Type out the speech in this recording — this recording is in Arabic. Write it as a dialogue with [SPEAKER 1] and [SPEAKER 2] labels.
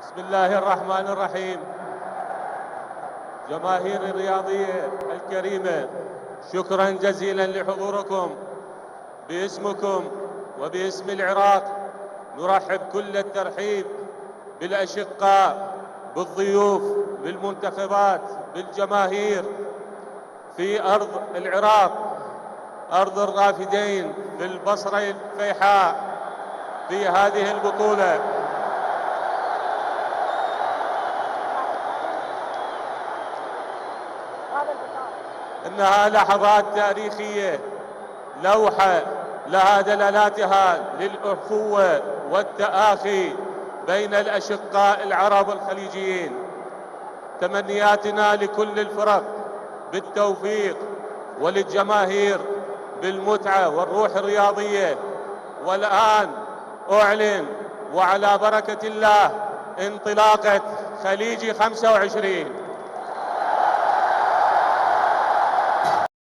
[SPEAKER 1] بسم الله الرحمن الرحيم. جماهير الرياضية الكريمة، شكرا جزيلا لحضوركم. باسمكم وباسم العراق نرحب كل الترحيب بالأشقاء، بالضيوف، بالمنتخبات، بالجماهير في أرض العراق، أرض الرافدين، في البصرة الفيحاء، في هذه البطولة. إنها لحظات تاريخية، لوحة لها دلالاتها للأخوة والتآخي بين الأشقاء العرب الخليجيين. تمنياتنا لكل الفرق بالتوفيق، وللجماهير بالمتعة والروح الرياضية. والآن أعلن وعلى بركة الله انطلاقة خليجي 25.